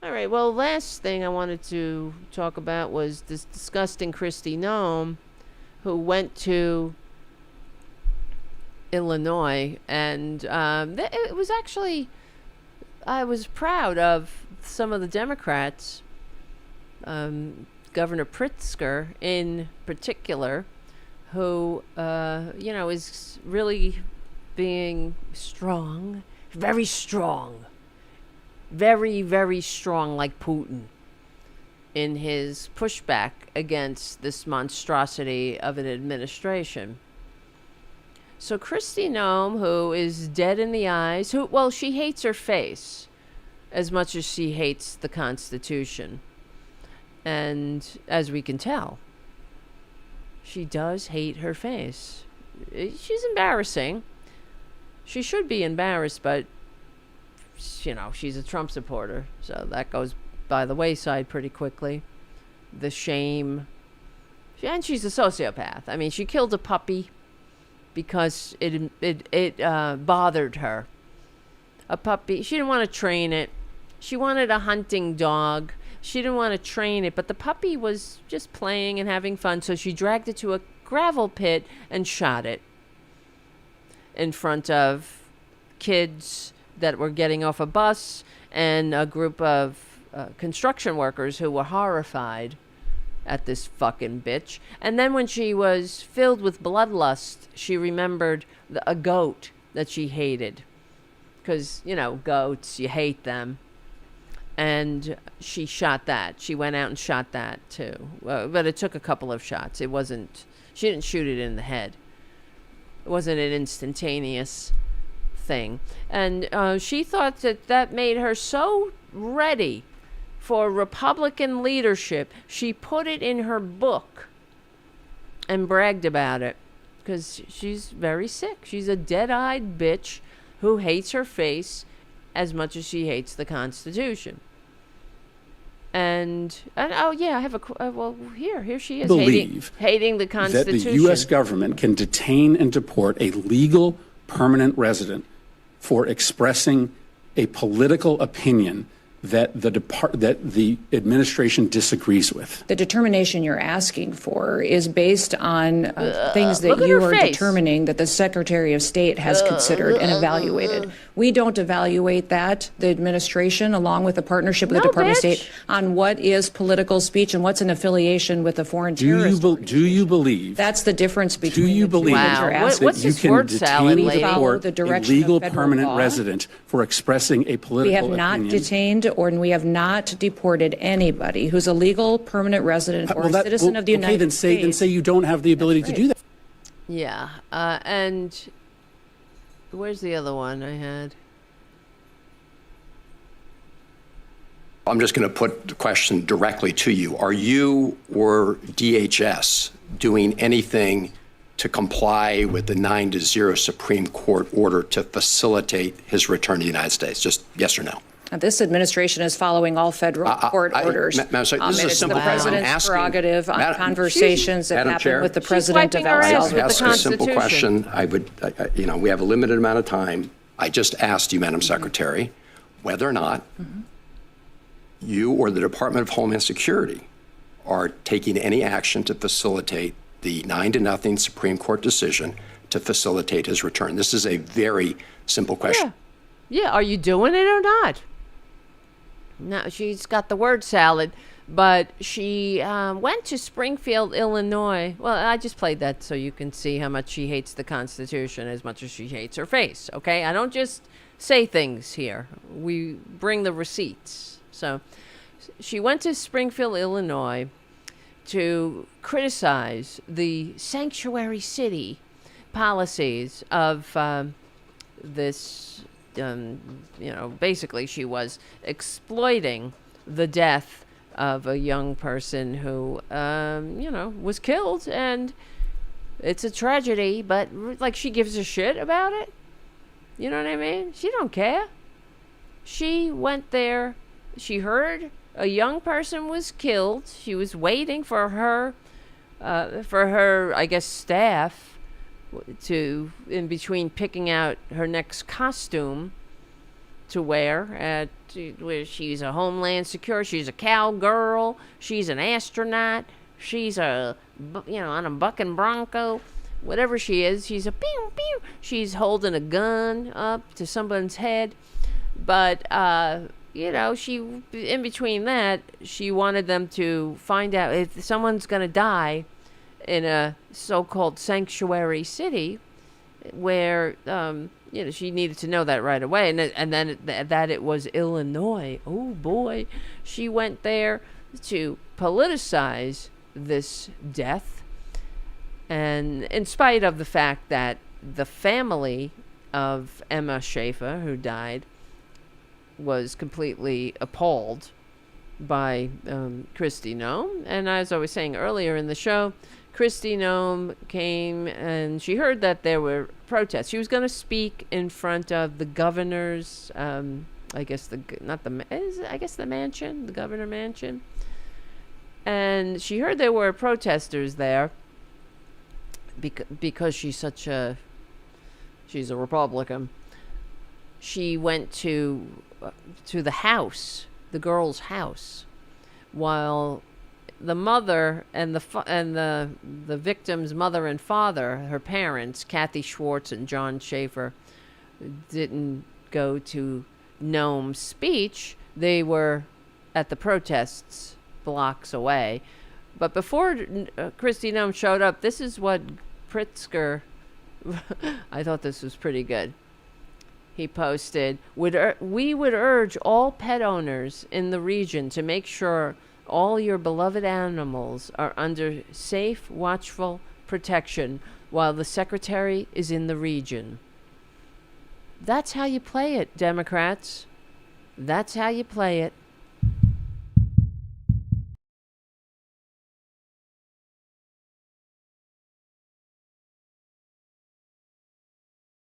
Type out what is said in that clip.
All right. Well, last thing I wanted to talk about was this disgusting Kristi Noem, who went to Illinois, and it was actually, I was proud of some of the Democrats, Governor Pritzker in particular, who is really being strong, very strong, very, very strong, like Putin, in his pushback against this monstrosity of an administration. So Kristi Noem, who is dead in the eyes, she hates her face as much as she hates the Constitution. And as we can tell, she does hate her face. She's embarrassing. She should be embarrassed, but, she's a Trump supporter, so that goes by the wayside pretty quickly. The shame. And she's a sociopath. I mean, she killed a puppy because it bothered her. A puppy. She didn't want to train it. She wanted a hunting dog. She didn't want to train it, but the puppy was just playing and having fun, so she dragged it to a gravel pit and shot it in front of kids that were getting off a bus and a group of construction workers who were horrified at this fucking bitch. And then when she was filled with bloodlust, she remembered a goat that she hated. Because, goats, you hate them. And she shot that. She went out and shot that, too. But it took a couple of shots. She didn't shoot it in the head. It wasn't an instantaneous thing. And she thought that made her so ready for Republican leadership. She put it in her book and bragged about it. Because she's very sick. She's a dead-eyed bitch who hates her face as much as she hates the Constitution. And oh yeah, I have here she is hating the Constitution. That the U.S. government can detain and deport a legal permanent resident for expressing a political opinion that the administration disagrees with. The determination you're asking for is based on things that you are determining that the Secretary of State has considered and evaluated. We don't evaluate that, the administration, along with the partnership with the Department of State, on what is political speech and what's an affiliation with a foreign terrorist. Do you believe? That's the difference between Do you believe that you're asking. What's that you this can word detain salad, and lady? deport The a direction legal of federal permanent law. resident for expressing a political We have opinion? not detained we have not deported anybody who's a legal permanent resident or a citizen of the United States. Then say you don't have the ability to do that. Yeah. And where's the other one I had? I'm just going to put the question directly to you. Are you or DHS doing anything to comply with the 9-0 Supreme Court order to facilitate his return to the United States? Just yes or no. This administration is following all federal court orders. Madam Secretary, this is a simple the president's prerogative on conversations that happen Chair, with the president of El Salvador. Ask a simple question. We have a limited amount of time. I just asked you, Madam Secretary, whether or not you or the Department of Homeland Security are taking any action to facilitate the 9-0 Supreme Court decision to facilitate his return. This is a very simple question. Yeah. Are you doing it or not? No, she's got the word salad, but she went to Springfield, Illinois. Well, I just played that so you can see how much she hates the Constitution as much as she hates her face, okay? I don't just say things here. We bring the receipts. So she went to Springfield, Illinois to criticize the sanctuary city policies of this. Basically she was exploiting the death of a young person who, was killed, and it's a tragedy, but she gives a shit about it. You know what I mean? She don't care. She went there. She heard a young person was killed. She was waiting for her, I guess, staff in between picking out her next costume to wear at where she's a Homeland Security, she's a cowgirl, she's an astronaut, she's on a bucking bronco, whatever she is, she's a pew pew. She's holding a gun up to someone's head, but she in between that, she wanted them to find out if someone's gonna die in a so-called sanctuary city, where she needed to know that right away, and then that it was Illinois. Oh boy, she went there to politicize this death, and in spite of the fact that the family of Emma Schaefer, who died, was completely appalled by Kristi Noem. And as I was saying earlier in the show, Kristi Noem came and she heard that there were protests. She was going to speak in front of the governor's, the mansion, the governor mansion. And she heard there were protesters there because she's a Republican. She went to the house, the girl's house, while the mother and the victim's mother and father, her parents, Kathy Schwartz and John Schaefer, didn't go to Noem's speech. They were at the protests blocks away. But before Kristi Noem showed up, this is what Pritzker, I thought this was pretty good. He posted, we would urge all pet owners in the region to make sure all your beloved animals are under safe, watchful protection while the secretary is in the region. That's how you play it, Democrats. That's how you play it.